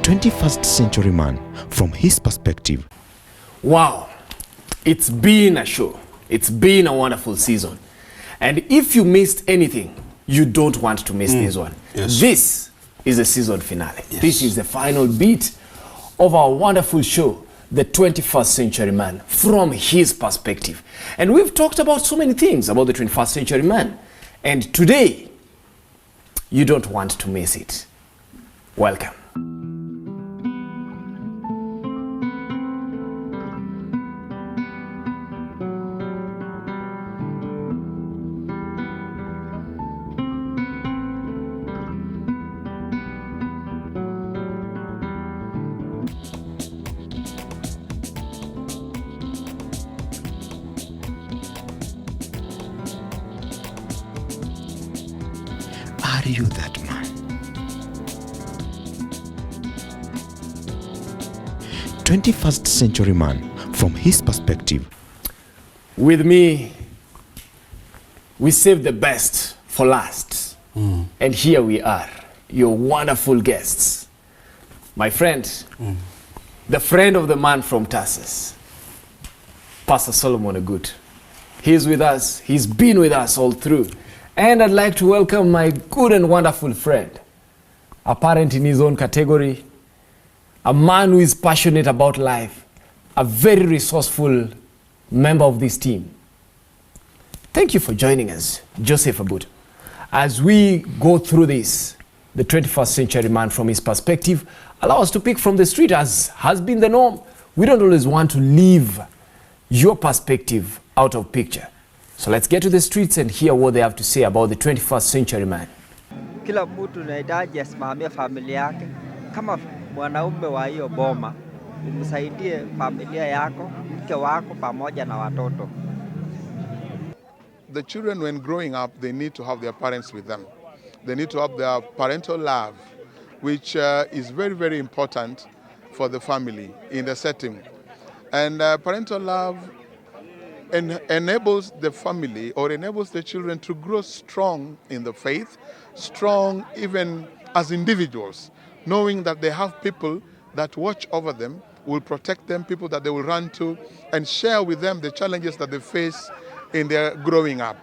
21st century man from his perspective. Wow, it's been a show. It's been a wonderful season. And if you missed anything, you don't want to miss this one. Yes. This is the season finale. Yes. This is the final beat of our wonderful show, the 21st century man from his perspective. And we've talked about so many things about the 21st century man. And today, you don't want to miss it. Welcome. Are you that man? 21st century man from his perspective. With me, we saved the best for last. And here we are, your wonderful guests. My friend, the friend of the man from Tarsus, Pastor Solomon Agut. He's with us. He's been with us all through. And I'd like to welcome my good and wonderful friend, a parent in his own category, a man who is passionate about life, a very resourceful member of this team. Thank you for joining us, Joseph Agut. As we go through this, the 21st century man from his perspective, allow us to pick from the street as has been the norm. We don't always want to leave your perspective out of picture. So let's get to the streets and hear what they have to say about the 21st century man. Kila mtu anahitaji asimamie familia yake kama mwanaume wa hiyo boma, umsaidie familia yako, mke wako pamoja na watoto. The children, when growing up, they need to have their parents with them. They need to have their parental love, which is very, very important for the family in the setting. And parental love enables the family or enables the children to grow strong in the faith, strong even as individuals, knowing that they have people that watch over them, will protect them, people that they will run to, and share with them the challenges that they face in their growing up.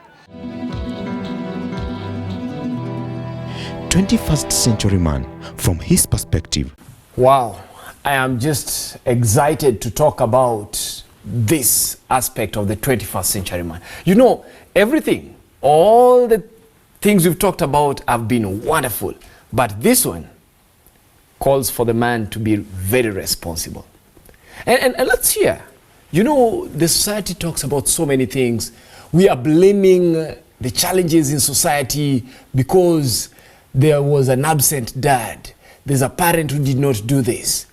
21st century man from his perspective. Wow, I am just excited to talk about this aspect of the 21st century man. You know, everything, all the things we've talked about have been wonderful, but this one calls for the man to be very responsible. And let's hear. You know, the society talks about so many things. We are blaming the challenges in society because there was an absent dad. There's a parent who did not do this.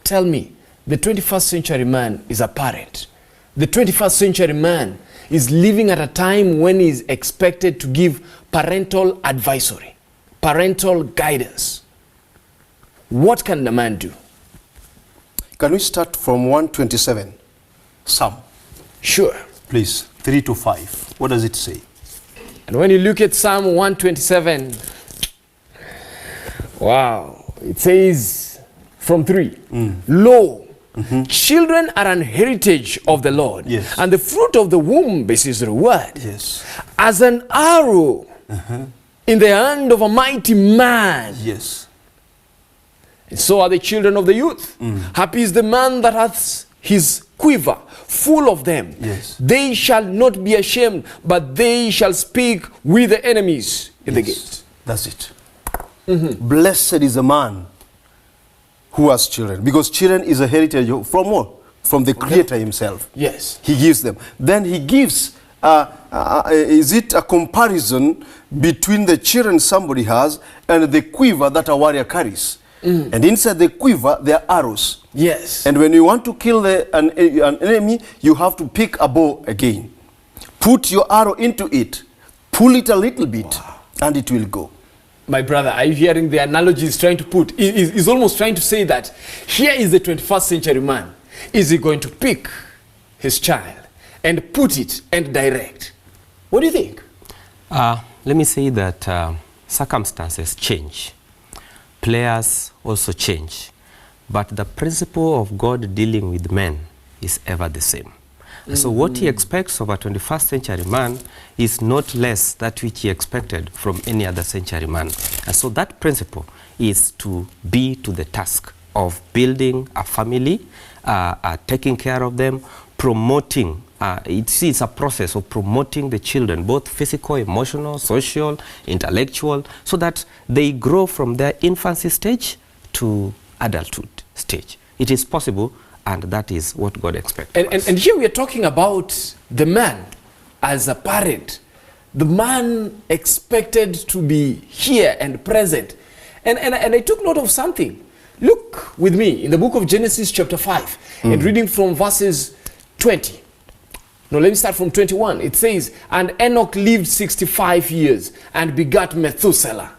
Tell me, the 21st century man is a parent. The 21st century man is living at a time when he is expected to give parental advisory, parental guidance. What can the man do? Can we start from 127? Psalm. Sure. Please, 3 to 5. What does it say? And when you look at Psalm 127, wow, it says from 3, Lo, children are an heritage of the Lord, Yes. and the fruit of the womb is his reward. Yes. As an arrow in the hand of a mighty man, Yes. and so are the children of the youth. Happy is the man that hath his quiver full of them. Yes. They shall not be ashamed, but they shall speak with the enemies in the gate. That's it. Blessed is the man who has children, because children is a heritage from what? From the Creator himself. Yes. He gives them. Then he gives, is it a comparison between the children somebody has and the quiver that a warrior carries? And inside the quiver, there are arrows. Yes. And when you want to kill an enemy, you have to pick a bow again. Put your arrow into it, pull it a little bit, and it will go. My brother, are you hearing the analogy he's trying to put? He's almost trying to say that here is the 21st century man. Is he going to pick his child and put it and direct? What do you think? Let me say that circumstances change. Players also change. but the principle of God dealing with men is ever the same. So what he expects of a 21st century man is not less that which he expected from any other century man. And so that principle is to be to the task of building a family, taking care of them, promoting. It's a process of promoting the children, both physical, emotional, social, intellectual, so that they grow from their infancy stage to adulthood stage. It is possible, and that is what God expects. And here we are talking about the man as a parent. The man expected to be here and present. And I took note of something. Look with me in the book of Genesis chapter 5 and reading from verses 20. No, let me start from 21. It says, and Enoch lived 65 years and begat Methuselah.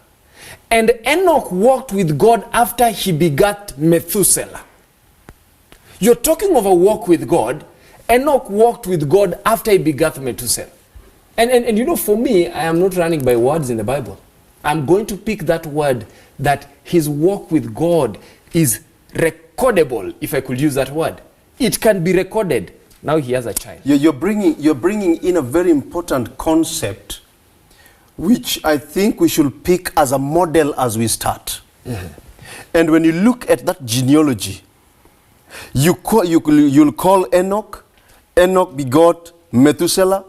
And Enoch walked with God after he begat Methuselah. You're talking of a walk with God. Enoch walked with God after he begat Methuselah. And you know, for me, I am not running by words in the Bible. I'm going to pick that word, that his walk with God is recordable, if I could use that word. It can be recorded. Now he has a child. You're bringing in a very important concept, which I think we should pick as a model as we start. And when you look at that genealogy, you'll call Enoch. Enoch begot Methuselah.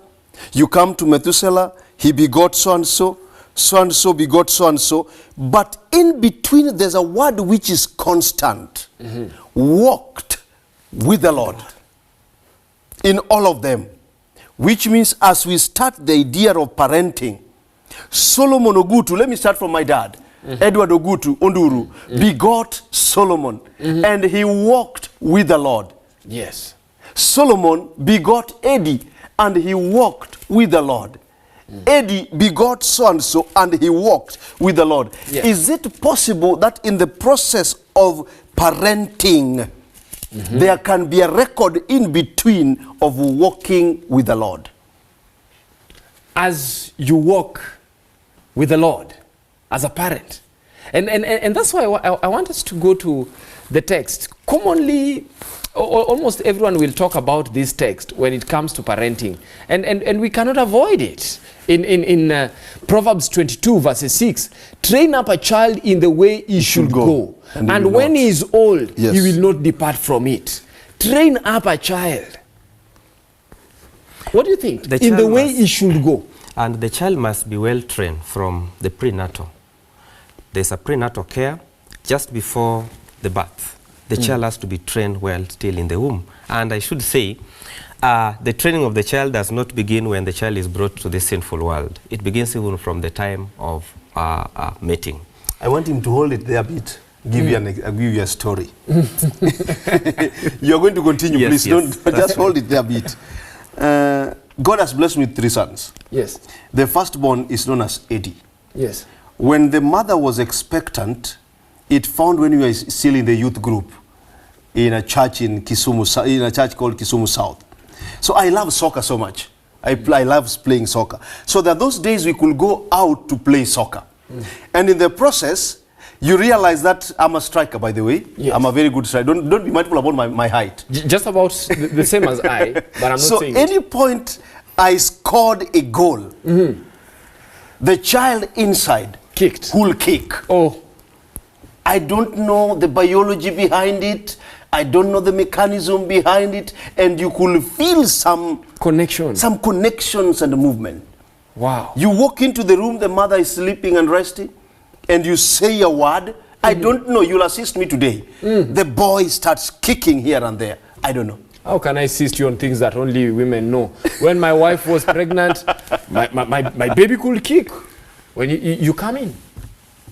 You come to Methuselah, he begot so-and-so. So-and-so begot so-and-so. But in between, there's a word which is constant. Walked with the Lord. In all of them. Which means as we start the idea of parenting, Solomon Ogutu, let me start from my dad. Edward Ogutu, Onduru, begot Solomon. And he walked with the Lord. Yes. Solomon begot Eddie, and he walked with the Lord. Eddie begot so-and-so, and he walked with the Lord. Yes. Is it possible that in the process of parenting, there can be a record in between of walking with the Lord? As you walk with the Lord, as a parent. And that's why I want us to go to the text. Commonly, almost everyone will talk about this text when it comes to parenting. And we cannot avoid it. In Proverbs 22 verses 6, train up a child in the way he should go. And when he is old, he will not depart from it. Train up a child. What do you think? In the way he should go. And the child must be well trained from the prenatal. There's a prenatal care just before the birth. The child has to be trained well still in the womb. And I should say, the training of the child does not begin when the child is brought to this sinful world. It begins even from the time of mating. I want him to hold it there a bit. Give you a story. You're going to continue, Yes, please. yes. Don't just hold it there a bit. God has blessed me with 3 sons. Yes. The firstborn is known as Eddie. Yes. When the mother was expectant, it found when we were still in the youth group in a church in Kisumu, in a church called Kisumu South. So I love soccer so much. I love playing soccer. So that those days we could go out to play soccer. And in the process, you realize that I'm a striker, by the way. Yes. I'm a very good striker. Don't be mindful about my height. Just about the same as I, but I'm not So saying any point I scored a goal, the child inside kicked. will kick. Oh. I don't know the biology behind it. I don't know the mechanism behind it. And you could feel some connections and movement. Wow. You walk into the room, the mother is sleeping and resting, and you say a word. I don't know, you'll assist me today. The boy starts kicking here and there. I don't know. How can I assist you on things that only women know? When my wife was pregnant, my baby could kick when you come in.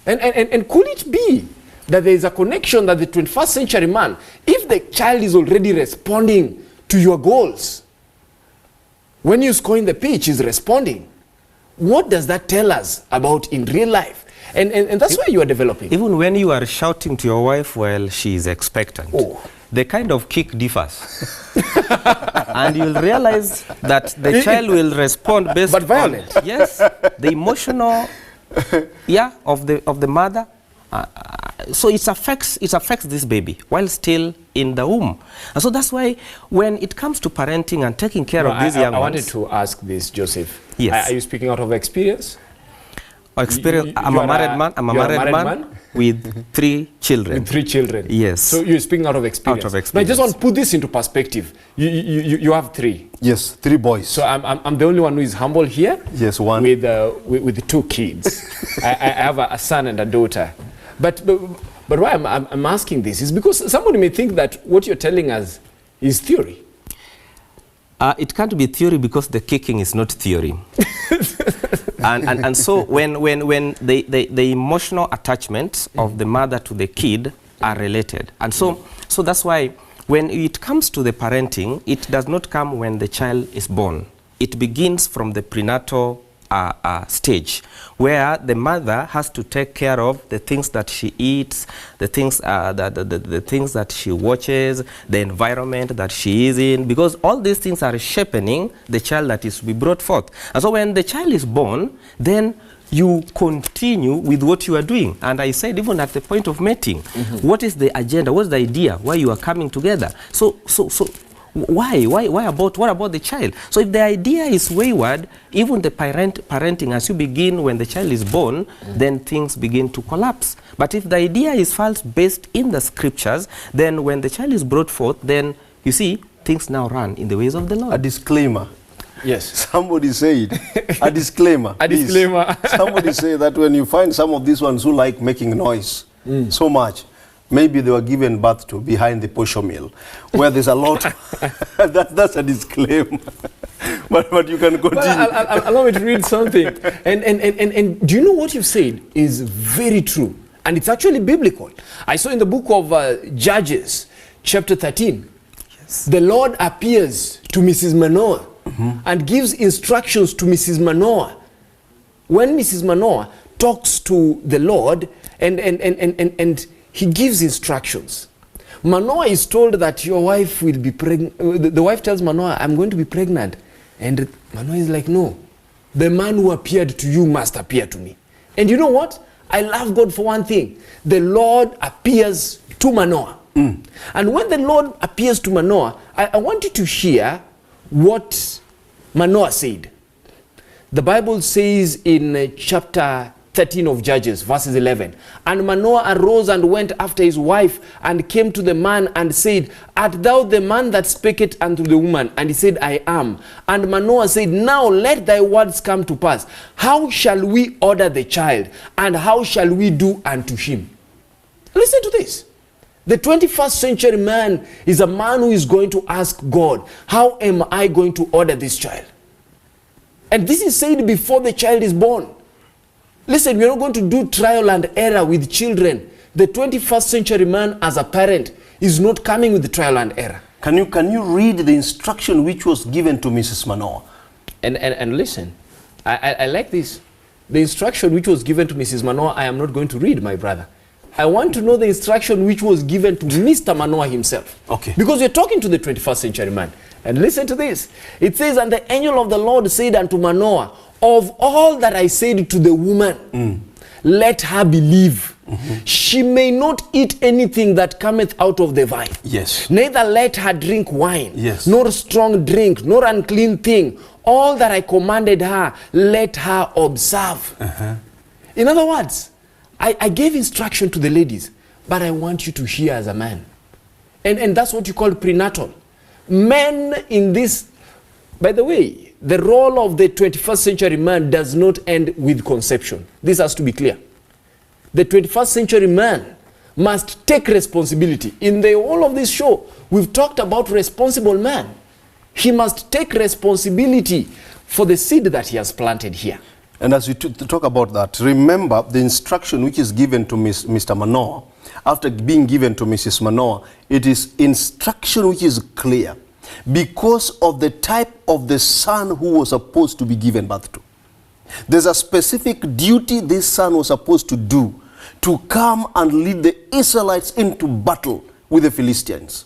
And could it be that there is a connection that the 21st century man, if the child is already responding to your goals, when you score in the pitch, is responding, what does that tell us about in real life? And that's why you are developing. Even when you are shouting to your wife while she is expectant, the kind of kick differs. And you'll realize that the child will respond based but violent. on, yes, the emotional of the mother. so it affects this baby while still in the womb. And so that's why when it comes to parenting and taking care of these young I ones. wanted to ask this, Joseph. Yes. Are you speaking out of experience? Experience. I'm a married man. I'm a married man with 3 children. With 3 children. Yes. So you're speaking out of experience. Out of But I experience. just want to put this into perspective. You have 3. Yes, 3 boys. So I'm the only one who is humble here. Yes, one. With 2 kids. I have a son and a daughter. But why I'm asking this is because somebody may think that what you're telling us is theory. It can't be theory because the kicking is not theory. and so when the emotional attachments of the mother to the kid are related. And so that's why when it comes to the parenting, it does not come when the child is born. It begins from the prenatal stage, where the mother has to take care of the things that she eats, the things the things that she watches, the environment that she is in, because all these things are shaping the child that is to be brought forth. And so when the child is born, then you continue with what you are doing. And I said, even at the point of mating, what is the agenda? What's the idea? Why you are coming together? So why what about the child? So if the idea is wayward, even the parenting as you begin when the child is born, then things begin to collapse. But if the idea is false based in the scriptures, then when the child is brought forth, then you see things now run in the ways of the Lord. A disclaimer. Yes. Somebody said, a disclaimer. A disclaimer. Somebody say that when you find some of these ones who like making noise so much, maybe they were given birth to behind the posho mill, where there's a lot. That's a disclaimer. but you can continue. Well, allow me to read something. And do you know what you've said is very true? And it's actually biblical. I saw in the book of Judges, chapter 13, the Lord appears to Mrs. Manoah and gives instructions to Mrs. Manoah. When Mrs. Manoah talks to the Lord and he gives instructions. Manoah is told that your wife will be pregnant. The wife tells Manoah, I'm going to be pregnant. And Manoah is like, no, the man who appeared to you must appear to me. And you know what? I love God for one thing. The Lord appears to Manoah. And when the Lord appears to Manoah, I want you to hear what Manoah said. The Bible says in chapter 13 of Judges, verses 11. And Manoah arose and went after his wife and came to the man and said, Art thou the man that spaketh unto the woman? And he said, I am. And Manoah said, Now let thy words come to pass. How shall we order the child? And how shall we do unto him? Listen to this. The 21st century man is a man who is going to ask God, how am I going to order this child? And this is said before the child is born. Listen, we're not going to do trial and error with children. The 21st century man as a parent is not coming with the trial and error. Can you read the instruction which was given to Mrs. Manoah? And listen, I like this. The instruction which was given to Mrs. Manoah, I am not going to read, my brother. I want to know the instruction which was given to Mr. Manoah himself. Okay. Because you're talking to the 21st century man. And listen to this. It says, And the angel of the Lord said unto Manoah, Of all that I said to the woman, let her believe. She may not eat anything that cometh out of the vine. Yes. Neither let her drink wine, Yes. nor strong drink, nor unclean thing. All that I commanded her, let her observe. In other words, I gave instruction to the ladies, but I want you to hear as a man. And that's what you call prenatal. Men in this, by the way, the role of the 21st century man does not end with conception. This has to be clear. The 21st century man must take responsibility. In the whole of this show, we've talked about responsible man. He must take responsibility for the seed that he has planted here. And as we talk about that, remember the instruction which is given to Mr. Manoah, after being given to Mrs. Manoah, it is instruction which is clear because of the type of the son who was supposed to be given birth to. There's a specific duty this son was supposed to do, to come and lead the Israelites into battle with the Philistines.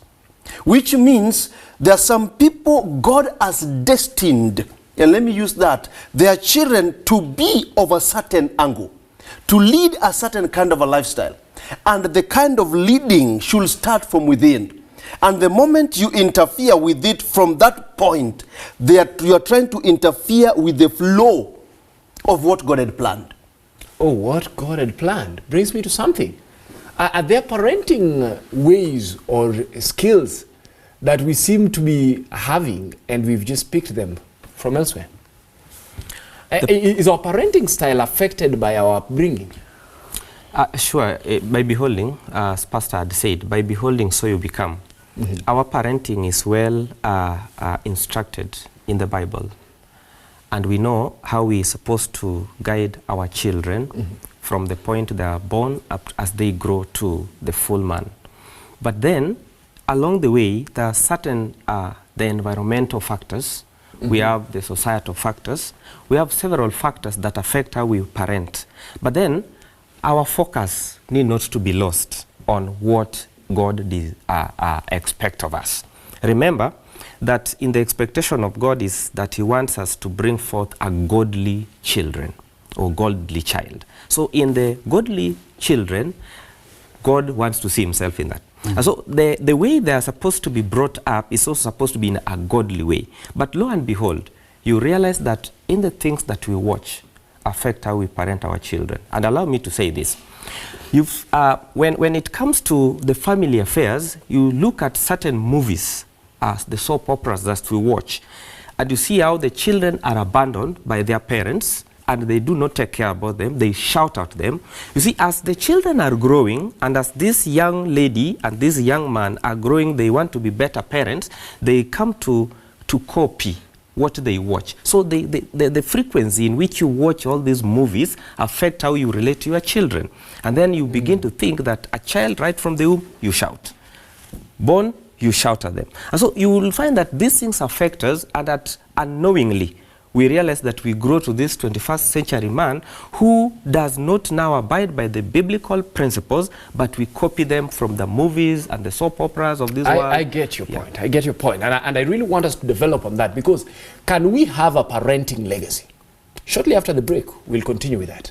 Which means there are some people God has destined, and let me use that, their children to be of a certain angle, to lead a certain kind of a lifestyle. And the kind of leading should start from within. And the moment you interfere with it from that point, you are trying to interfere with the flow of what God had planned. Oh, what God had planned brings me to something. Are there parenting ways or skills that we seem to be having and we've just picked them from elsewhere? Is our parenting style affected by our upbringing? Sure. By beholding, as Pastor had said, by beholding so you become. Our parenting is well instructed in the Bible. And we know how we are supposed to guide our children from the point they are born up as they grow to the full man. But then, along the way, there are certain the environmental factors. We have the societal factors. We have several factors that affect how we parent. But then, our focus need not to be lost on what God expects of us. Remember that in the expectation of God is that he wants us to bring forth a godly children or godly child. So in the godly children, God wants to see himself in that. And so the way they are supposed to be brought up is also supposed to be in a godly way. But lo and behold, you realize that in the things that we watch affect how we parent our children. And allow me to say this. When it comes to the family affairs, you look at certain movies, as the soap operas that we watch, and you see how the children are abandoned by their parents and they do not take care about them, they shout at them. You see, as the children are growing and as this young lady and this young man are growing, they want to be better parents, they come to copy what they watch. So the frequency in which you watch all these movies affect how you relate to your children. And then you begin to think that a child right from the womb, you shout. Born, you shout at them. And so you will find that these things affect us, and that unknowingly we realize that we grow to this 21st century man who does not now abide by the biblical principles, but we copy them from the movies and the soap operas of this world. I get your point. I get your point. And I really want us to develop on that, because can we have a parenting legacy? Shortly after the break, we'll continue with that.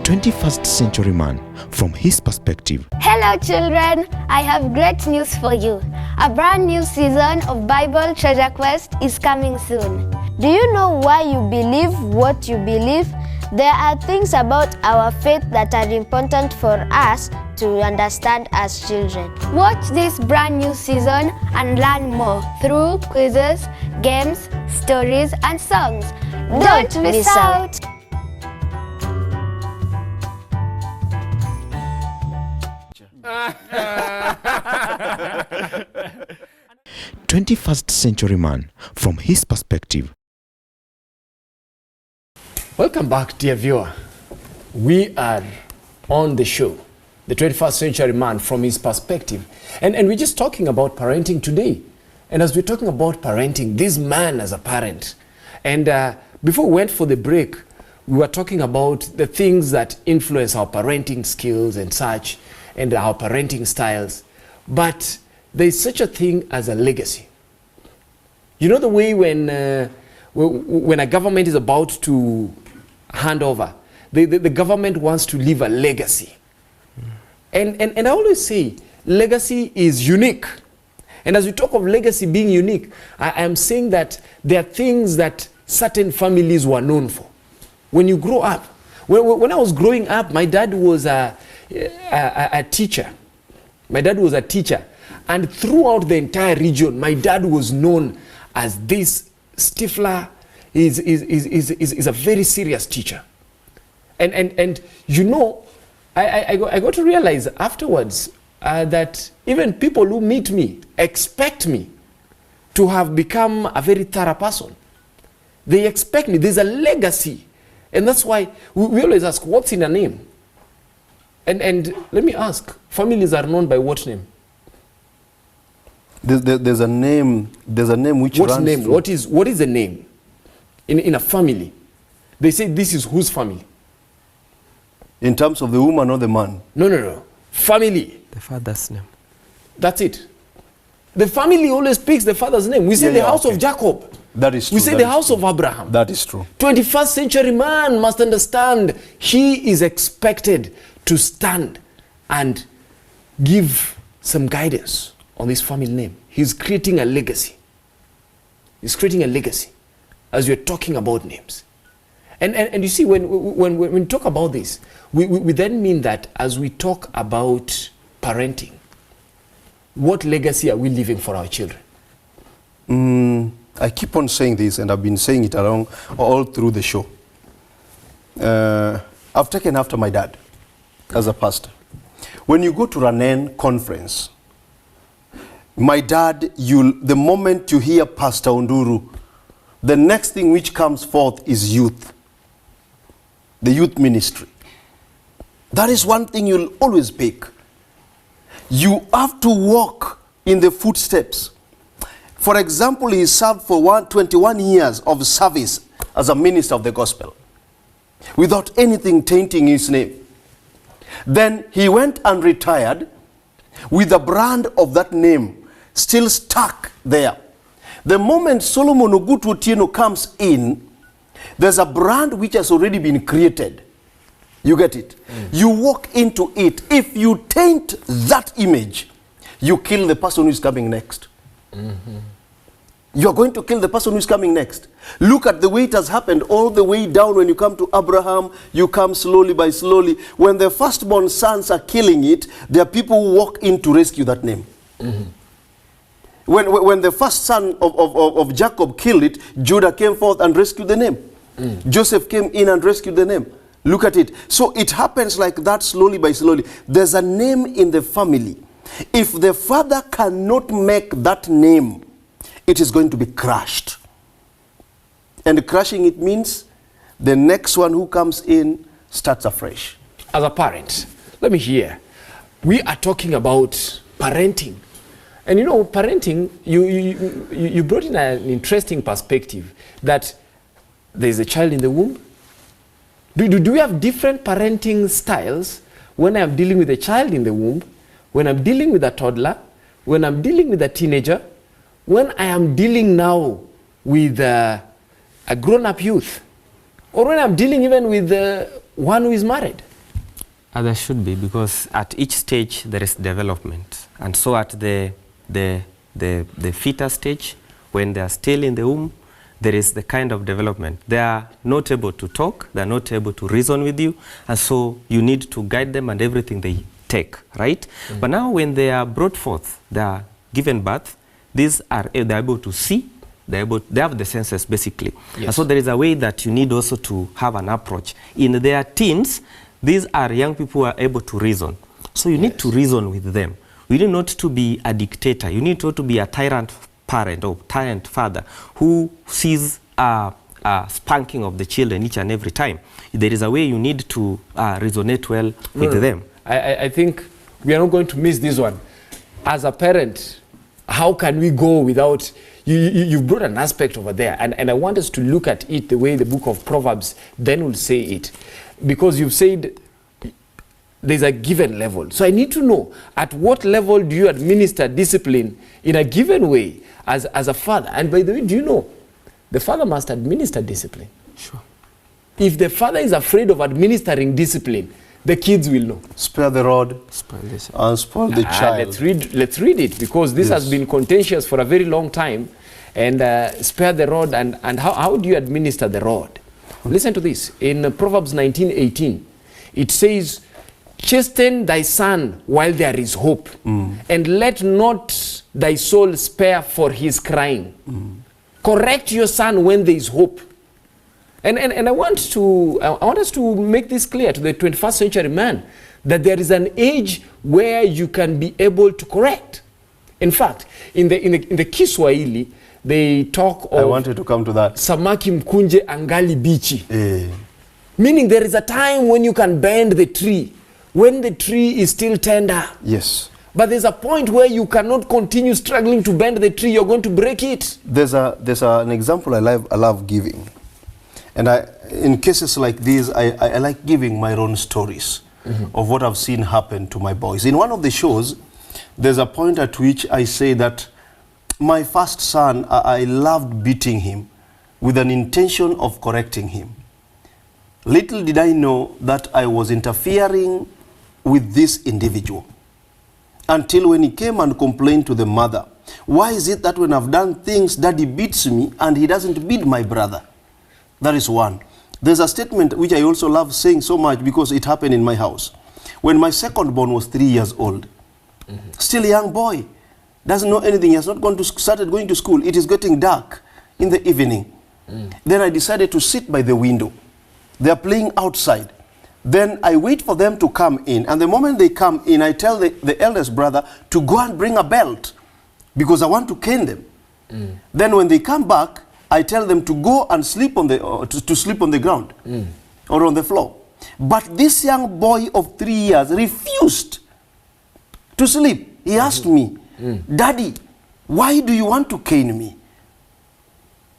21st century man from his perspective. Hello children, I have great news for you. A brand new season of Bible Treasure Quest is coming soon. Do you know why you believe what you believe? There are things about our faith that are important for us to understand as children. Watch this brand new season and learn more through quizzes, games, stories, and songs. Don't miss out! 21st century man from his perspective. Welcome back, dear viewer. We are on the show, the 21st century man from his perspective. And we're just talking about parenting today. And as we're talking about parenting, this man as a parent. And before we went for the break, we were talking about the things that influence our parenting skills and such, and our parenting styles. But there's such a thing as a legacy. You know the way when a government is about to hand over, the government wants to leave a legacy. And I always say, legacy is unique. And as we talk of legacy being unique, I am saying that there are things that certain families were known for. When you grow up, when I was growing up, my dad was a teacher. My dad was a teacher. And throughout the entire region, my dad was known as this stiffler. Is a very serious teacher. And you know, I got to realize afterwards that even people who meet me expect me to have become a very thorough person. They expect me. There's a legacy. And that's why we always ask, what's in a name? And let me ask, families are known by what name? There's a name which What's runs name? through. What is the name? In a family. They say this is whose family? In terms of the woman or the man? No. Family. The father's name. That's it. The family always picks the father's name. We say the house of Jacob. That is true. We say that the is house true. of Abraham. That is true. 21st century man must understand he is expected to stand and give some guidance on this family name. He's creating a legacy. He's creating a legacy as we're talking about names. And you see, when we talk about this, we then mean that as we talk about parenting, what legacy are we leaving for our children? I keep on saying this, and I've been saying it along all through the show. I've taken after my dad as a pastor. When you go to Ranen conference, my dad, the moment you hear Pastor Unduru, the next thing which comes forth is youth, the youth ministry. That is one thing you'll always pick. You have to walk in the footsteps. For example, he served for 21 years of service as a minister of the gospel without anything tainting his name. Then he went and retired with the brand of that name still stuck there. The moment Solomon Ogutu Otieno comes in, there's a brand which has already been created. You get it? You walk into it. If you taint that image, you kill the person who is coming next. You are going to kill the person who is coming next. Look at the way it has happened all the way down. When you come to Abraham, you come slowly by slowly. When the firstborn sons are killing it, there are people who walk in to rescue that name. When the first son of Jacob killed it, Judah came forth and rescued the name. Joseph came in and rescued the name. Look at it. So it happens like that, slowly by slowly. There's a name in the family. If the father cannot make that name, it is going to be crushed. And crushing it means the next one who comes in starts afresh. As a parent, let me hear. We are talking about parenting. And you know, parenting, you brought in an interesting perspective that there's a child in the womb. Do we have different parenting styles when I'm dealing with a child in the womb, when I'm dealing with a toddler, when I'm dealing with a teenager, when I am dealing now with a grown-up youth, or when I'm dealing even with one who is married? There should be, because at each stage there is development. And so at the fetus stage, when they are still in the womb, there is the kind of development. They are not able to talk, they are not able to reason with you, and so you need to guide them and everything they take, right? But now when they are brought forth, they are given birth, they're able to see, they have the senses basically. Yes. And so there is a way that you need also to have an approach. In their teens, these are young people who are able to reason. So you need to reason with them. You need not to be a dictator. You need not to be a tyrant parent or tyrant father who sees a spanking of the children each and every time. There is a way you need to resonate well with them. I think we are not going to miss this one. As a parent, how can we go without... You've brought an aspect over there, and I want us to look at it the way the book of Proverbs then will say it. Because you've said there's a given level. So I need to know, at what level do you administer discipline in a given way as a father? And by the way, do you know, the father must administer discipline. Sure. If the father is afraid of administering discipline, the kids will know. Spare the rod and spoil the child. Let's read it, because this has been contentious for a very long time. And spare the rod, and how do you administer the rod? Listen to this. In Proverbs 19:18, it says, chasten thy son while there is hope, and let not thy soul spare for his crying. Correct your son when there is hope. And I want us to make this clear to the 21st century man, that there is an age where you can be able to correct. In fact, in the Kiswahili, they talk of... I wanted to come to that. Samaki mkunje angali bichi. Meaning there is a time when you can bend the tree, when the tree is still tender. Yes. But there's a point where you cannot continue struggling to bend the tree. You're going to break it. There's an example I love giving. And in cases like these, I like giving my own stories of what I've seen happen to my boys. In one of the shows, there's a point at which I say that my first son, I loved beating him with an intention of correcting him. Little did I know that I was interfering with this individual. Until when he came and complained to the mother, why is it that when I've done things, daddy beats me and he doesn't beat my brother? That is one. There's a statement which I also love saying so much because it happened in my house. When my second born was 3 years old, still a young boy, doesn't know anything, he has not started going to school. It is getting dark in the evening. Then I decided to sit by the window. They are playing outside. Then I wait for them to come in. And the moment they come in, I tell the eldest brother to go and bring a belt because I want to cane them. Then when they come back, I tell them to go and sleep on the, to sleep on the ground or on the floor. But this young boy of 3 years refused to sleep. He asked me, Daddy, why do you want to cane me?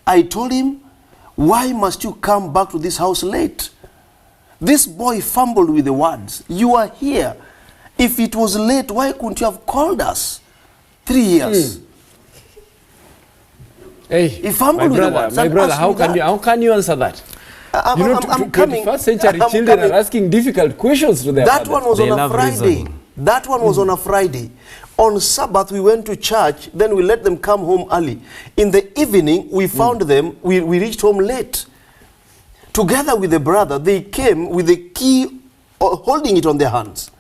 I told him, why must you come back to this house late? This boy fumbled with the words. You are here. If it was late, why couldn't you have called us? 3 years. Hey, He fumbled with the words. my brother, how can you answer that? I'm 21st century children are asking difficult questions to their That fathers. one was They on a love Friday. reasoning. That one was on a Friday. On Sabbath, we went to church, then we let them come home early. In the evening, we found them, we reached home late. Together with the brother, they came with the key, holding it on their hands.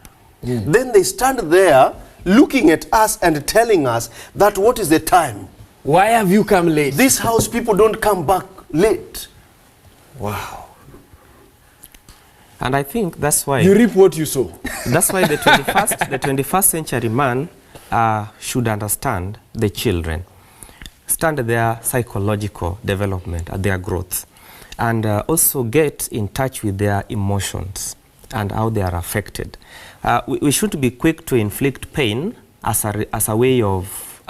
Then they stand there, looking at us and telling us that what is the time? Why have you come late? This house, people don't come back late. Wow. And I think that's why You reap what you sow. that's why the 21st century man should understand the children, stand their psychological development, their growth, and also get in touch with their emotions and how they are affected. We should be quick to inflict pain as a way of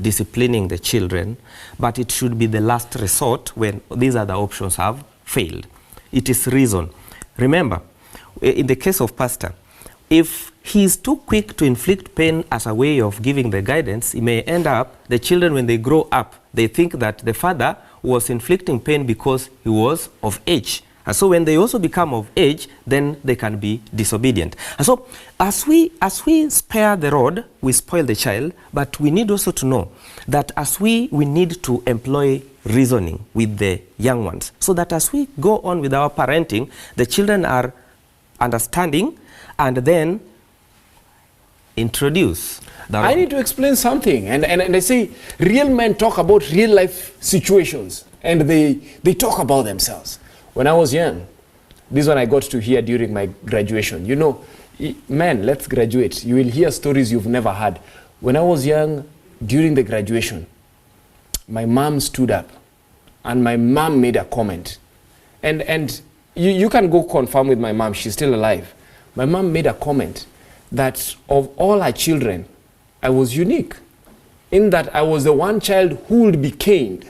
disciplining the children, but it should be the last resort when these other options have failed. It is reason. Remember, in the case of pastor, if he is too quick to inflict pain as a way of giving the guidance, he may end up, the children when they grow up, they think that the father was inflicting pain because he was of age. And so when they also become of age, then they can be disobedient. And so as we spare the rod, we spoil the child, but we need also to know that as we need to employ reasoning with the young ones, so that as we go on with our parenting, the children are understanding and then introduce. I need to explain something. And I say, real men talk about real life situations and they talk about themselves. When I was young, this one I got to hear during my graduation. You know, men, let's graduate. You will hear stories you've never heard. When I was young, during the graduation, my mom stood up and my mom made a comment. And you can go confirm with my mom, she's still alive. My mom made a comment that of all her children, I was unique in that I was the one child who would be caned.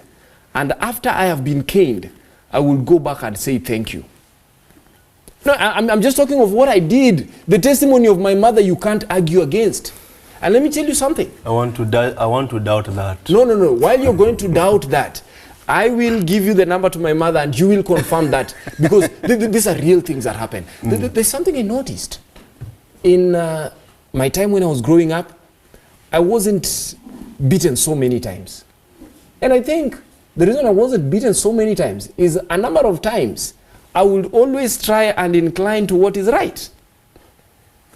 And after I have been caned, I will go back and say thank you. No, I'm just talking of what I did. The testimony of my mother you can't argue against. And let me tell you something. I want to doubt that. No. While you're going to doubt that, I will give you the number to my mother and you will confirm that. Because these are real things that happen. There's something I noticed. In my time when I was growing up, I wasn't beaten so many times. And I think the reason I wasn't beaten so many times is a number of times I would always try and incline to what is right.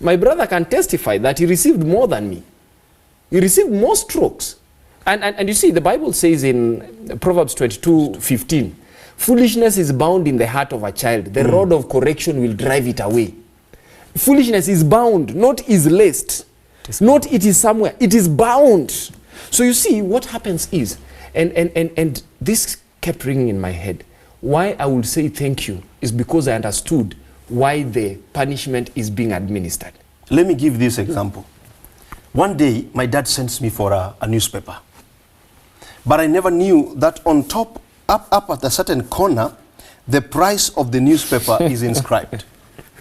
My brother can testify that he received more than me. He received more strokes. And you see, the Bible says in Proverbs 22:15, foolishness is bound in the heart of a child. The rod of correction will drive it away. Foolishness is bound, not is laced. Not it is somewhere. It is bound. So you see, what happens is, and this kept ringing in my head. Why I would say thank you is because I understood why the punishment is being administered. Let me give this example. One day, my dad sends me for a newspaper. But I never knew that on top, up at a certain corner, the price of the newspaper is inscribed.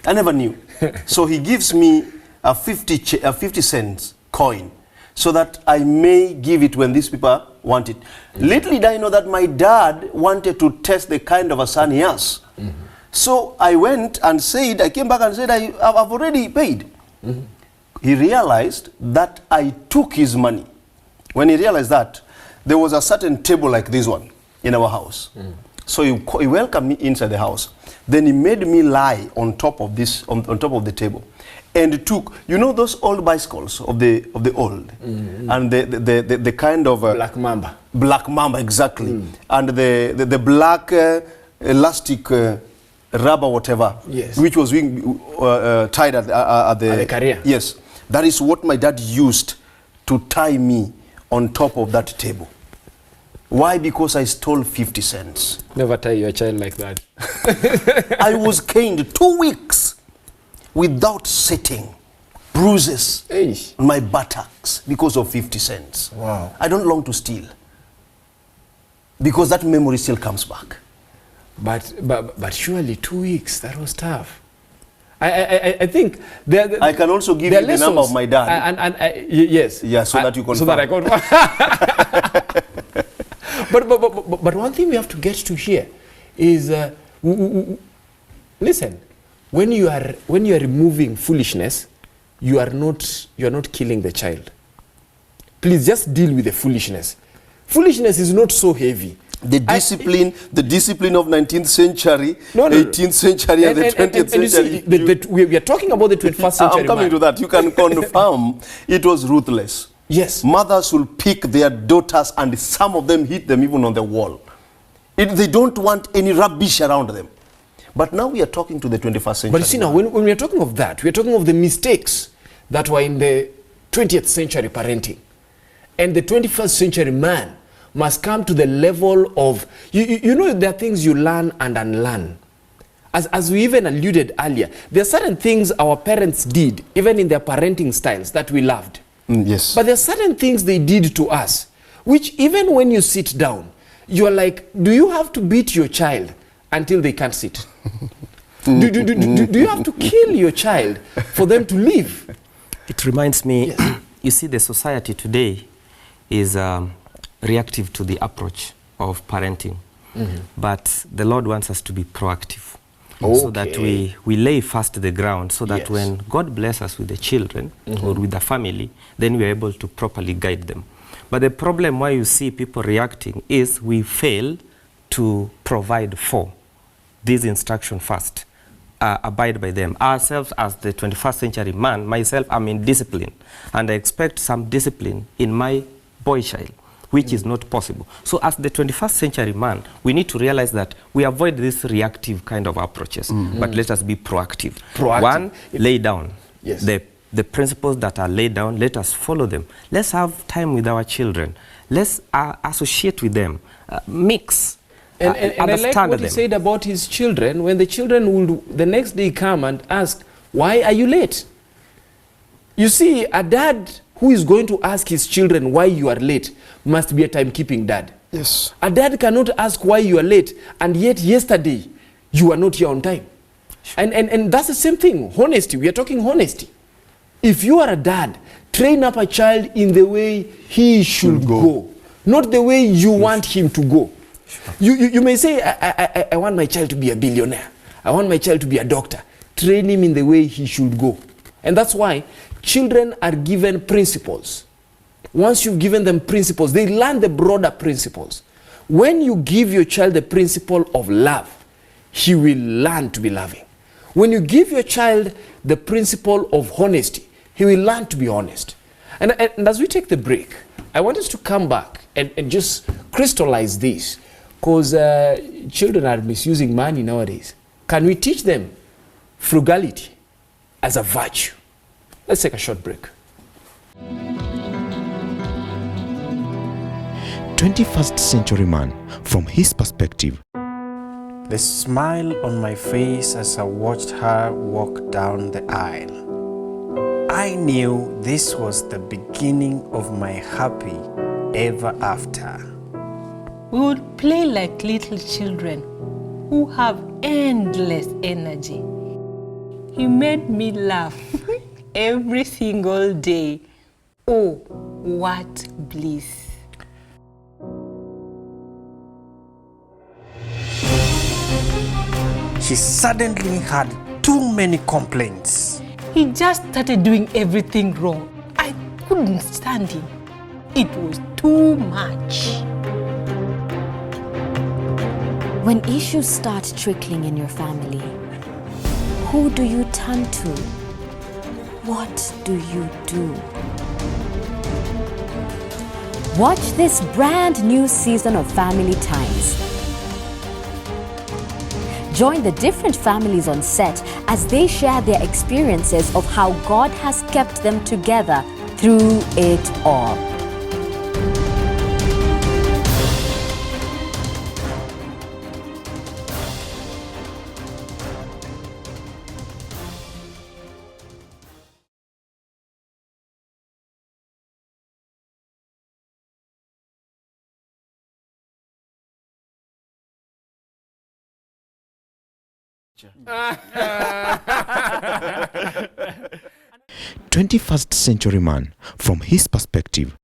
I never knew. So he gives me a 50 cents coin. so that I may give it when these people want it. Little did I know that my dad wanted to test the kind of a son he has. So I went and said, I came back and said, I've already paid. He realized that I took his money. When he realized that, there was a certain table like this one in our house. So he welcomed me inside the house. Then he made me lie on top of this, on top of the table. And took, you know those old bicycles of the old, and the kind of Black Mamba. Black Mamba, exactly, and the black elastic rubber whatever, Yes. which was being tied at the career. Yes, that is what my dad used to tie me on top of that table. Why? Because I stole 50 cents. Never tie your child like that. I was caned 2 weeks without sitting, bruises Eish. on my buttocks because of 50 cents. Wow. I don't long to steal because that memory still comes back. But surely 2 weeks, that was tough. I think I can also give you the number of my dad. Yes. Yeah, so that you can. So that I can. But one thing we have to get to here is, listen, when you are removing foolishness, you are not killing the child. Please just deal with the foolishness. Foolishness is not so heavy. The discipline of 19th century, 18th century, and the 20th century. We are talking about the 21st century. I'm coming to that. You can confirm it was ruthless. Yes. Mothers will pick their daughters and some of them hit them even on the wall. They don't want any rubbish around them. But now we are talking to the 21st century. But you see now, when we are talking of that, we are talking of the mistakes that were in the 20th century parenting. And the 21st century man must come to the level of, you know, there are things you learn and unlearn. As we even alluded earlier, there are certain things our parents did, even in their parenting styles, that we loved. Yes. But there are certain things they did to us, which even when you sit down, you are like, do you have to beat your child until they can't sit? do you have to kill your child for them to live? It reminds me, Yes. You see, the society today is reactive to the approach of parenting. But the Lord wants us to be proactive. So that we lay fast the ground, so that Yes. when God bless us with the children or with the family, then we are able to properly guide them. But the problem why you see people reacting is we fail to provide for these instructions first. Abide by them. Ourselves as the 21st century man, myself, I'm in discipline. And I expect some discipline in my boy child, which is not possible. So as the 21st century man, we need to realize that we avoid these reactive kind of approaches, but let us be proactive. One, lay down. Yes. The principles that are laid down, let us follow them. Let's have time with our children. Let's associate with them, mix. And I like what he said about his children. When the children would the next day come and ask, why are you late? You see, a dad who is going to ask his children why you are late must be a timekeeping dad. Yes. A dad cannot ask why you are late, and yet yesterday you are not here on time. And that's the same thing, honesty. We are talking honesty. If you are a dad, train up a child in the way he should go, not the way you want him to go. You may say, I want my child to be a billionaire. I want my child to be a doctor. Train him in the way he should go. And that's why children are given principles. Once you've given them principles, they learn the broader principles. When you give your child the principle of love, he will learn to be loving. When you give your child the principle of honesty, he will learn to be honest. And as we take the break, I want us to come back and just crystallize this, because children are misusing money nowadays. Can we teach them frugality as a virtue? Let's take a short break. 21st century man from his perspective. The smile on my face as I watched her walk down the aisle. I knew this was the beginning of my happy ever after. We would play like little children who have endless energy. He made me laugh every single day. Oh, What bliss! He suddenly had too many complaints. He just started doing everything wrong. I couldn't stand him. It was too much. When issues start trickling in your family, who do you turn to? What do you do? Watch this brand new season of Family Times. Join the different families on set as they share their experiences of how God has kept them together through it all. Picture. 21st century man from his perspective.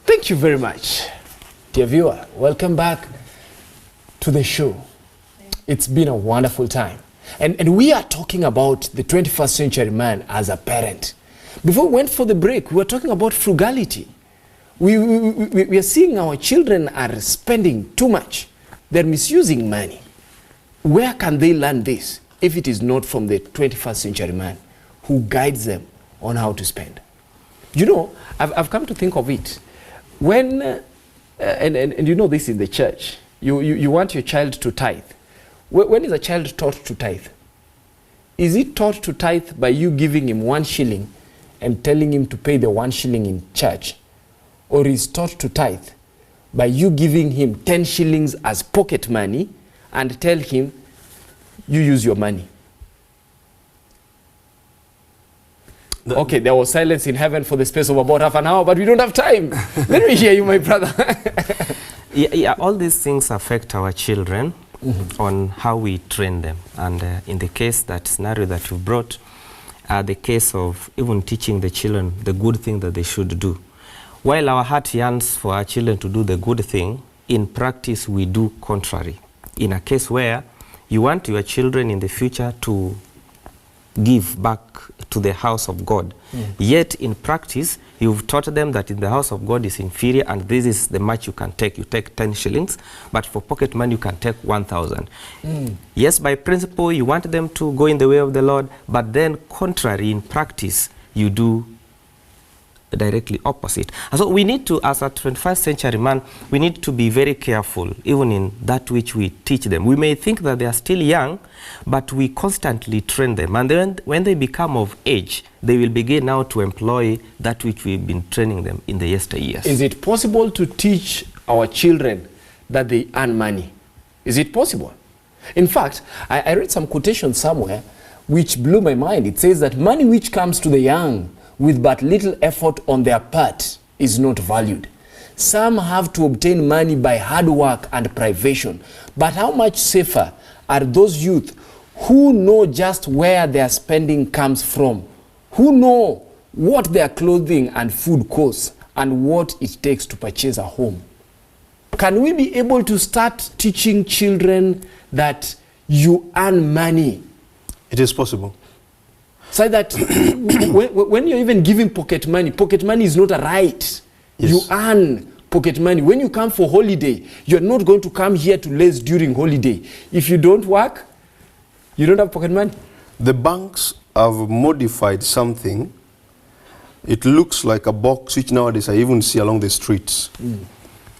Thank you very much, dear viewer. Welcome back to the show. It's been a wonderful time. And we are talking about the 21st century man as a parent. Before we went for the break, we were talking about frugality. We are seeing our children are spending too much. They're misusing money. Where can they learn this if it is not from the 21st century man who guides them on how to spend? You know, I've come to think of it. When, and you know this in the church, you want your child to tithe. When is a child taught to tithe? Is it taught to tithe by you giving him 1 shilling and telling him to pay the 1 shilling in church? Or is taught to tithe by you giving him 10 shillings as pocket money and tell him, you use your money? Okay, there was silence in heaven for the space of about half an hour, but we don't have time. Let me hear you, my brother. Yeah, all these things affect our children on how we train them. And in the case, that scenario that you brought, the case of even teaching the children the good thing that they should do. While our heart yearns for our children to do the good thing, in practice we do contrary. In a case where you want your children in the future to give back to the house of God, yet in practice you've taught them that in the house of God is inferior and this is the much you can take. You take 10 shillings, but for pocket money you can take 1,000. Yes, by principle you want them to go in the way of the Lord, but then contrary in practice you do directly opposite. And so we need to, as a 21st century man, we need to be very careful even in that which we teach them. We may think that they are still young, but we constantly train them. And then when they become of age, they will begin now to employ that which we've been training them in the yesteryears. Is it possible to teach our children that they earn money? Is it possible? In fact, I read some quotation somewhere which blew my mind. It says that money which comes to the young with but little effort on their part is not valued. Some have to obtain money by hard work and privation. But how much safer are those youth who know just where their spending comes from, who know what their clothing and food costs and what it takes to purchase a home? Can we be able to start teaching children that you earn money? It is possible. So that when you're even giving pocket money is not a right. Yes. You earn pocket money. When you come for holiday, you're not going to come here to laze during holiday. If you don't work, you don't have pocket money. The banks have modified something. It looks like a box, which nowadays I even see along the streets,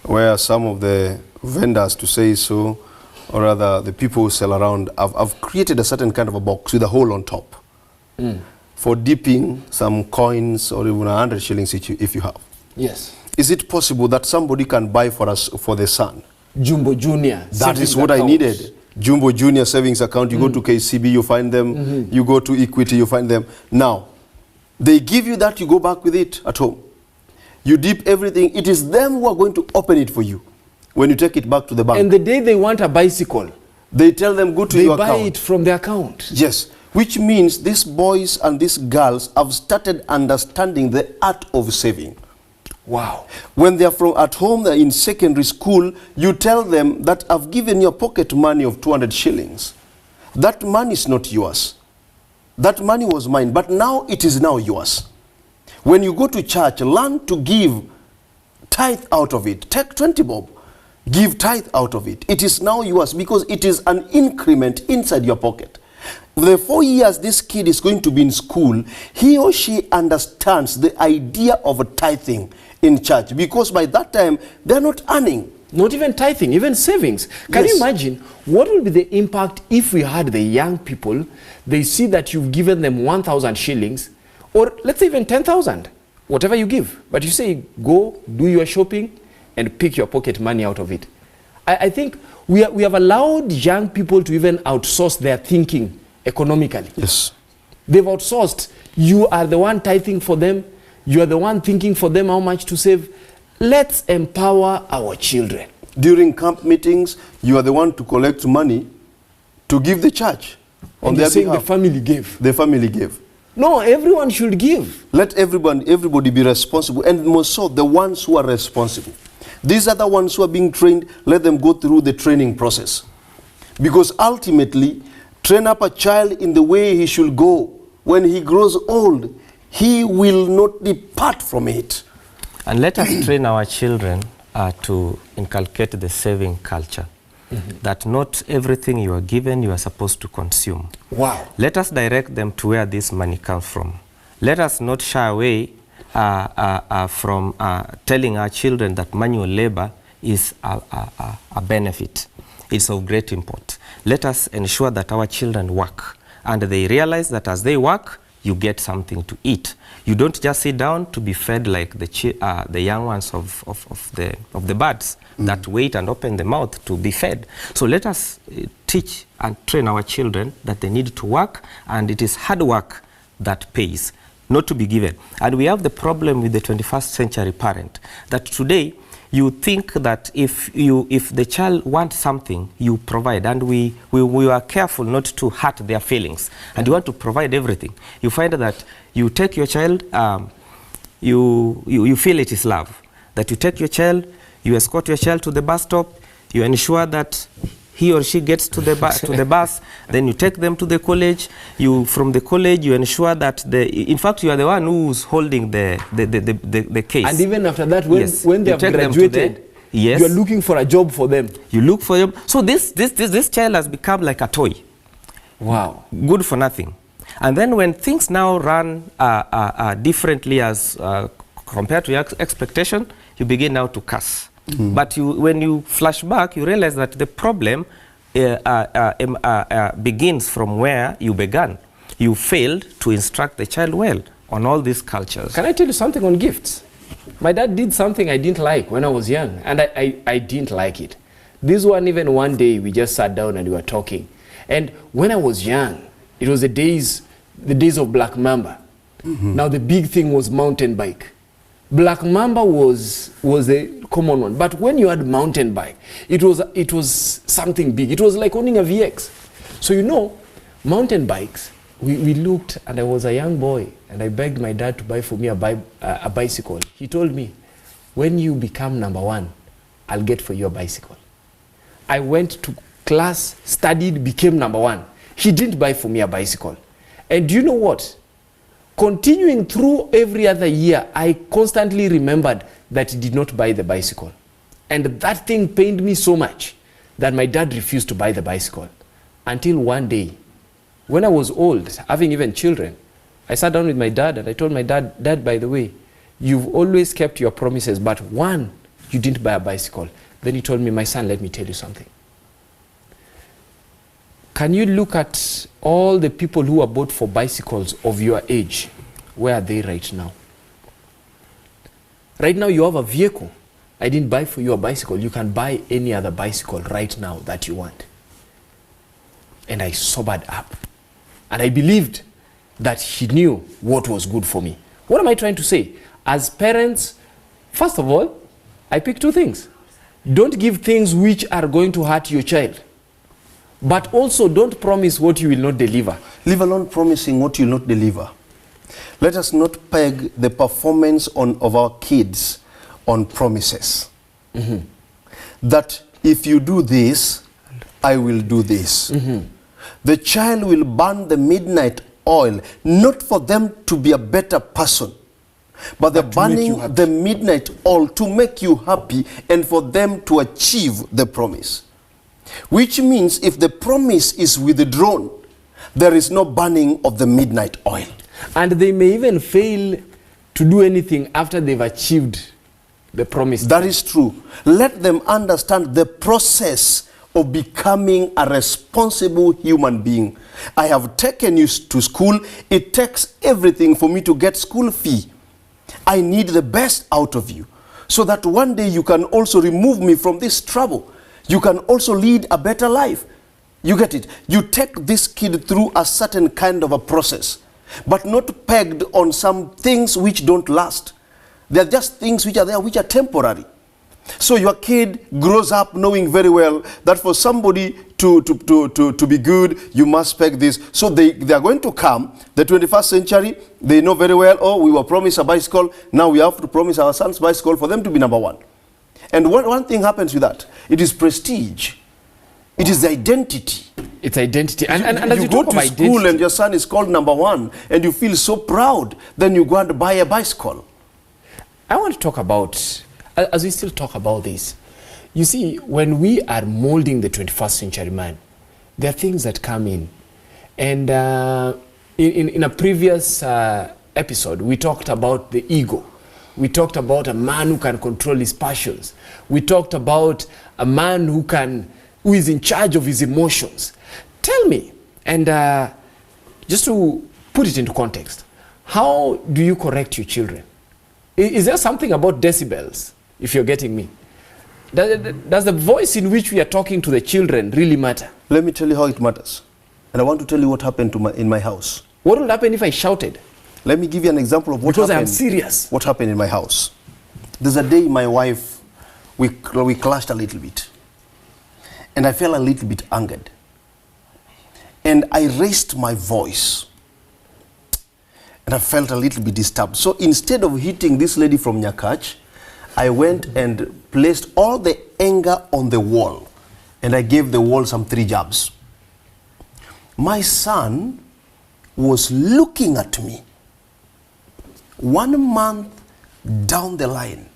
where some of the vendors, to say so, or rather the people who sell around, have created a certain kind of a box with a hole on top. For dipping some coins or even 100 shillings if you have. Yes. Is it possible that somebody can buy for us, for the son? Jumbo Junior. That is what I needed. Jumbo Junior savings account. You go to KCB, you find them. You go to Equity, you find them. Now, they give you that, you go back with it at home. You dip everything. It is them who are going to open it for you when you take it back to the bank. And the day they want a bicycle, they tell them, go to your account. They buy it from the account. Yes. which means these boys and these girls have started understanding the art of saving. Wow. When they are from at home, they're in secondary school, you tell them that I've given you a pocket money of 200 shillings. That money is not yours. That money was mine, but now it is now yours. When you go to church, learn to give tithe out of it. Take 20 bob, give tithe out of it. It is now yours because it is an increment inside your pocket. The 4 years this kid is going to be in school, he or she understands the idea of tithing in church, because by that time they're not earning. Not even tithing, even savings. Can you imagine what will be the impact if we had the young people, they see that you've given them 1,000 shillings, or let's say even 10,000, whatever you give. But you say, go, do your shopping, and pick your pocket money out of it. I think we have allowed young people to even outsource their thinking economically. Yes. They've outsourced. You are the one tithing for them. You are the one thinking for them how much to save. Let's empower our children. During camp meetings, you are the one to collect money to give the church. On their behalf. The family gave. The family gave. No, everyone should give. Let everybody be responsible, and more so the ones who are responsible. These are the ones who are being trained. Let them go through the training process. Because ultimately, train up a child in the way he should go. When he grows old, he will not depart from it. And let us train our children to inculcate the saving culture. That not everything you are given, you are supposed to consume. Wow. Let us direct them to where this money comes from. Let us not shy away from telling our children that manual labor is a benefit. It's of great import. Let us ensure that our children work, and they realize that as they work, you get something to eat. You don't just sit down to be fed like the young ones of the birds that wait and open the mouth to be fed. So let us teach and train our children that they need to work, and it is hard work that pays, not to be given. And we have the problem with the 21st century parent, that today you think that if the child wants something, you provide, and we are careful not to hurt their feelings, and you want to provide everything. You find that you take your child, you feel it is love, that you take your child, you escort your child to the bus stop, you ensure that he or she gets to the bus, then you take them to the college. From the college, you ensure that in fact, you are the one who's holding the case. And even after that, when they have graduated, you are looking for a job for them. You look for them. So this child has become like a toy. Wow. Good for nothing. And then when things now run differently as compared to your expectation, you begin now to curse. But when you flash back, you realize that the problem begins from where you began. You failed to instruct the child well on all these cultures. Can I tell you something on gifts? My dad did something I didn't like when I was young, and I didn't like it. This one, even one day, we just sat down and we were talking. And when I was young, it was the days of Black Mamba. Now the big thing was mountain bike. Black Mamba was a common one, but when you had mountain bike, it was something big. It was like owning a VX. So mountain bikes, we looked, and I was a young boy, and I begged my dad to buy for me a bicycle. He told me, when you become number one, I'll get for you a bicycle. I went to class, studied, became number one. He didn't buy for me a bicycle. And do you know what? Continuing through every other year, I constantly remembered that he did not buy the bicycle. And that thing pained me so much that my dad refused to buy the bicycle. Until one day, when I was old, having even children, I sat down with my dad and I told my dad, Dad, by the way, you've always kept your promises, but one, you didn't buy a bicycle. Then he told me, my son, let me tell you something. Can you look at all the people who are bought for bicycles of your age? Where are they right now? Right now you have a vehicle. I didn't buy for you a bicycle. You can buy any other bicycle right now that you want. And I sobered up. And I believed that he knew what was good for me. What am I trying to say? As parents, first of all, I pick two things. Don't give things which are going to hurt your child. But also don't promise what you will not deliver. leave alone promising what you'll not deliver. Let us not peg the performance of our kids on promises. That if you do this, I will do this. The child will burn the midnight oil, not for them to be a better person, but they're burning the midnight oil to make you happy and for them to achieve the promise. Which means if the promise is withdrawn, there is no burning of the midnight oil. And they may even fail to do anything after they've achieved the promise. That is true. Let them understand the process of becoming a responsible human being. I have taken you to school. It takes everything for me to get school fee. I need the best out of you so that one day you can also remove me from this trouble. You can also lead a better life. You get it? You take this kid through a certain kind of a process, but not pegged on some things which don't last. They're just things which are there, which are temporary. So your kid grows up knowing very well that for somebody to be good, you must peg this. So they are going to come, the 21st century, they know very well, oh, we were promised a bicycle, now we have to promise our sons bicycle for them to be number one. And one thing happens with that. It is prestige. It is the identity. It's identity. And as you you go talk to about school identity, and your son is called number one and you feel so proud, then you go and buy a bicycle. I want to talk about, as we still talk about this, you see, when we are molding the 21st century man, there are things that come in. And in a previous episode, we talked about the ego. We talked about a man who can control his passions. We talked about a man who is in charge of his emotions. Tell me, and just to put it into context, how do you correct your children? Is there something about decibels, if you're getting me? Does the voice in which we are talking to the children really matter? Let me tell you how it matters. And I want to tell you what happened in my house. What would happen if I shouted? Let me give you an example of what Because happened. I'm serious. What happened in my house. There's a day my wife, we clashed a little bit. And I felt a little bit angered. And I raised my voice. And I felt a little bit disturbed. So instead of hitting this lady from Nyakach, I went and placed all the anger on the wall. And I gave the wall some 3 jabs. My son was looking at me. 1 month down the line,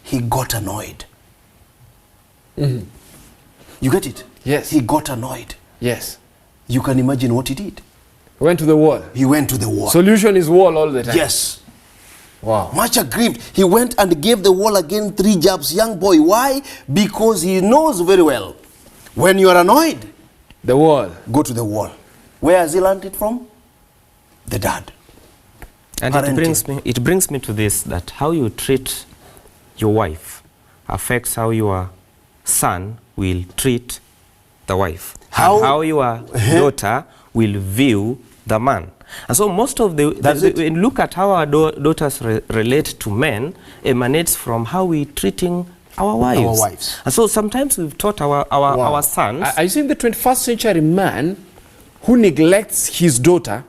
he got annoyed. You get it? Yes. He got annoyed. Yes. You can imagine what he did. Went to the wall. He went to the wall. Solution is wall all the time. Yes. Wow. Much aggrieved. He went and gave the wall again 3 jabs. Young boy. Why? Because he knows very well. When you are annoyed, the wall. Go to the wall. Where has he learned it from? The dad. And it brings me to this, that how you treat your wife affects how your son will treat the wife. How your daughter will view the man. And so most of when look at how our daughters relate to men emanates from how we treating our wives. And so sometimes we've taught our sons. I think the 21st century man who neglects his daughter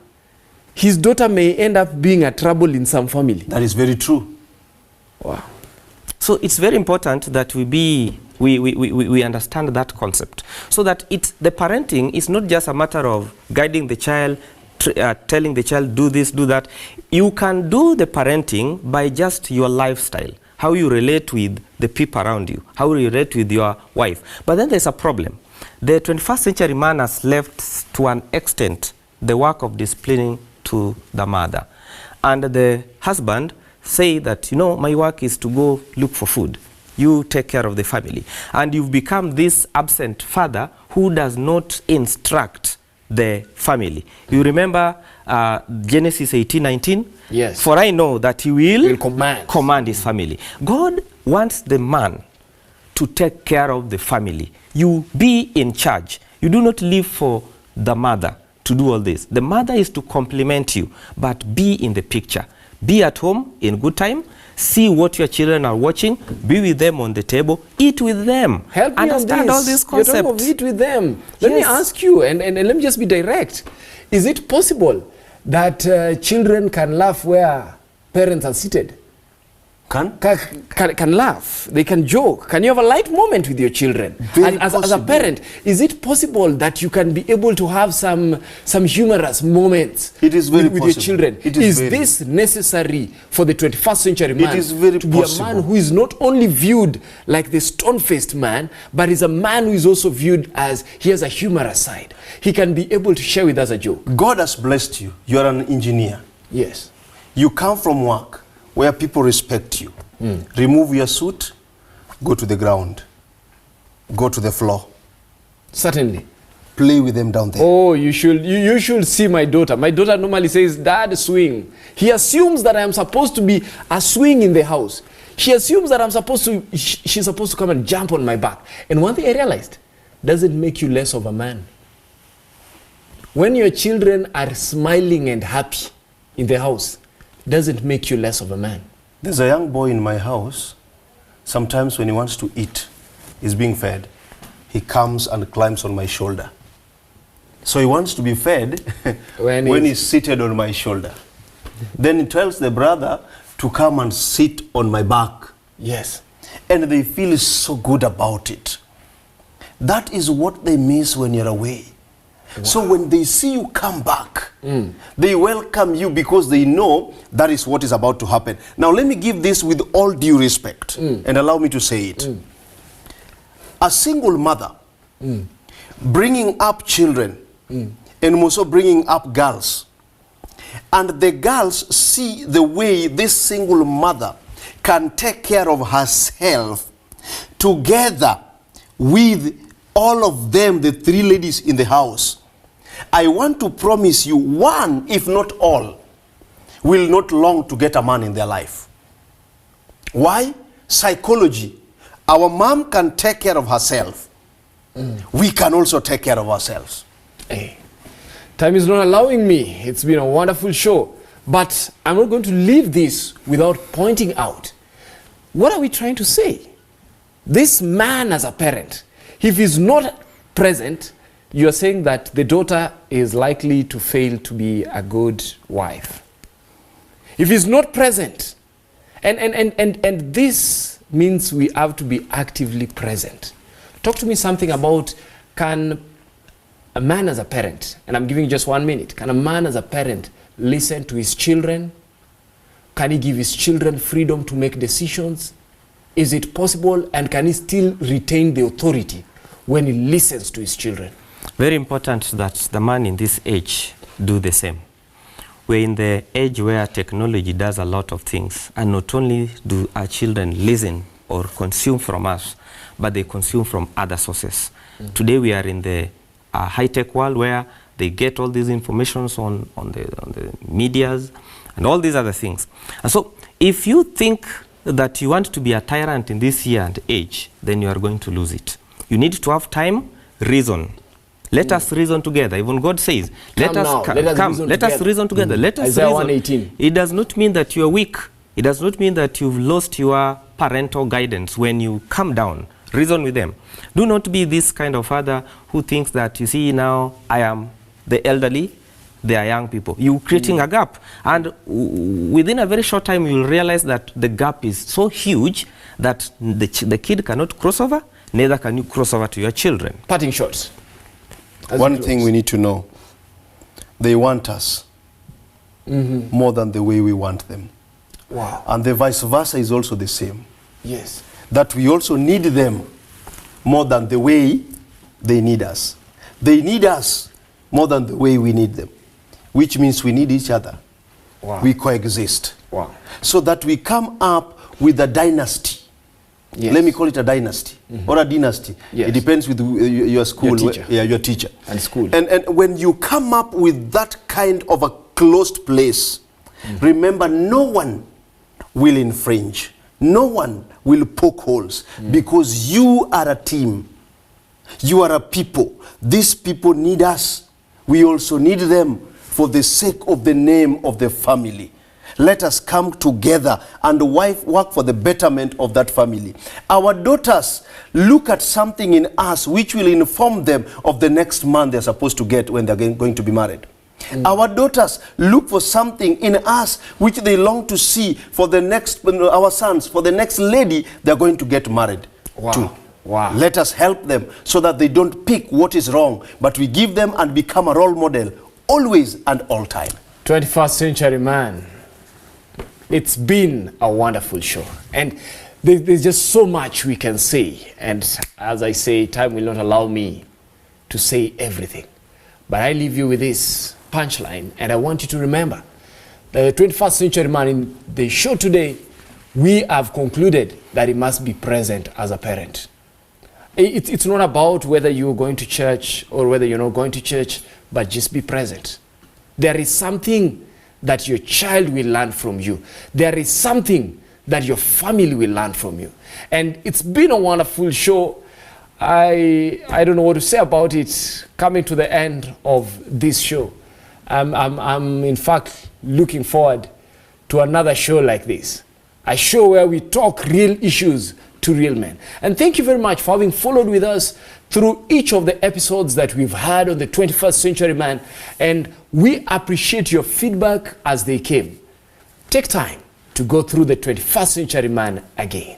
may end up being a trouble in some family. That is very true. Wow. So it's very important that we understand that concept, so that the parenting is not just a matter of guiding the child, telling the child do this, do that. You can do the parenting by just your lifestyle, how you relate with the people around you, how you relate with your wife. But then there's a problem. The 21st century man has left to an extent the work of disciplining to the mother. And the husband say that, my work is to go look for food. You take care of the family. And you've become this absent father who does not instruct the family. You remember Genesis 18:19? Yes. For I know that he will command his family. God wants the man to take care of the family. You be in charge. You do not live for the mother to do all this. The mother is to complement you, but be in the picture. Be at home in good time. See what your children are watching. Be with them on the table. Eat with them. Help me Understand on all these You're talking concepts. of eat with them. Let me Yes. ask you, and let me just be direct. Is it possible that children can laugh where parents are seated? Can laugh, they can joke. Can you have a light moment with your children? Very As a possible. parent, is it possible that you can be able to have some humorous moments It is very with your possible. children? It is Is very- this necessary for the 21st century man is very to be a possible. man who is not only viewed like the stone-faced man, but is a man who is also viewed as he has a humorous side? He can be able to share with us a joke. God has blessed you. You are an engineer. Yes. You come from work where people respect you. Remove your suit, go to the ground, go to the floor, Certainly. play with them down there. Oh, you should see my daughter. My daughter normally says, "Dad, swing." He assumes that I am supposed to be a swing in the house. She assumes that she's supposed to come and jump on my back. And one thing I realized, doesn't make you less of a man. When your children are smiling and happy in the house, doesn't make you less of a man. There's a young boy in my house. Sometimes when he wants to eat, he's being fed, he comes and climbs on my shoulder. So he wants to be fed when he's seated on my shoulder. Then he tells the brother to come and sit on my back. Yes. And they feel so good about it. That is what they miss when you're away. Wow. So when they see you come back, they welcome you because they know that is what is about to happen. Now let me give this with all due respect and allow me to say it. A single mother bringing up children and also bringing up girls, and the girls see the way this single mother can take care of herself together with all of them, the three ladies in the house. I want to promise you, one, if not all, will not long to get a man in their life. Why? Psychology. Our mom can take care of herself. We can also take care of ourselves. Hey, time is not allowing me. It's been a wonderful show. But I'm not going to leave this without pointing out. What are we trying to say? This man as a parent, if he's not present, you're saying that the daughter is likely to fail to be a good wife. If he's not present, and this means we have to be actively present. Talk to me something about, can a man as a parent, and I'm giving you just 1 minute, can a man as a parent listen to his children? Can he give his children freedom to make decisions? Is it possible, and can he still retain the authority when he listens to his children? Very important that the man in this age do the same. We're in the age where technology does a lot of things, and not only do our children listen or consume from us, but they consume from other sources. Today we are in the high-tech world where they get all these informations on the medias and all these other things. And so if you think that you want to be a tyrant in this year and age, then you are going to lose it. You need to have time, reason. Let us reason together. Even God says, let us reason together. Let us Isaiah reason. 1:18. It does not mean that you are weak. It does not mean that you've lost your parental guidance. When you come down, reason with them. Do not be this kind of father who thinks that, you see, now I am the elderly, they are young people. You're creating a gap. And within a very short time, you'll realize that the gap is so huge that the kid cannot cross over, neither can you cross over to your children. Parting shots. One thing we need to know, they want us more than the way we want them. Wow. And the vice versa is also the same. Yes. That we also need them more than the way they need us. They need us more than the way we need them, which means we need each other. Wow. We coexist. Wow. So that we come up with a dynasty. Yes. Let me call it a dynasty or a dynasty. Yes. It depends with your school. Your teacher. Your teacher. And school. And when you come up with that kind of a closed place, remember, no one will infringe. No one will poke holes because you are a team. You are a people. These people need us. We also need them for the sake of the name of the family. let us come together and work for the betterment of that family. Our daughters look at something in us which will inform them of the next man they're supposed to get when they're going to be married. Our daughters look for something in us which they long to see for the next, our sons, for the next lady they're going to get married to. Wow. Let us help them so that they don't pick what is wrong, but we give them and become a role model always and all time. 21st Century Man. It's been a wonderful show. And there's just so much we can say. And as I say, time will not allow me to say everything. But I leave you with this punchline. And I want you to remember the 21st Century Man, in the show today, we have concluded that he must be present as a parent. It's not about whether you're going to church or whether you're not going to church, but just be present. There is something that your child will learn from you. There is something that your family will learn from you. And it's been a wonderful show. I don't know what to say about it. Coming to the end of this show, I'm in fact looking forward to another show like this. A show where we talk real issues to real men. And thank you very much for having followed with us through each of the episodes that we've had on the 21st Century Man. And we appreciate your feedback as they came. Take time to go through the 21st Century Man again.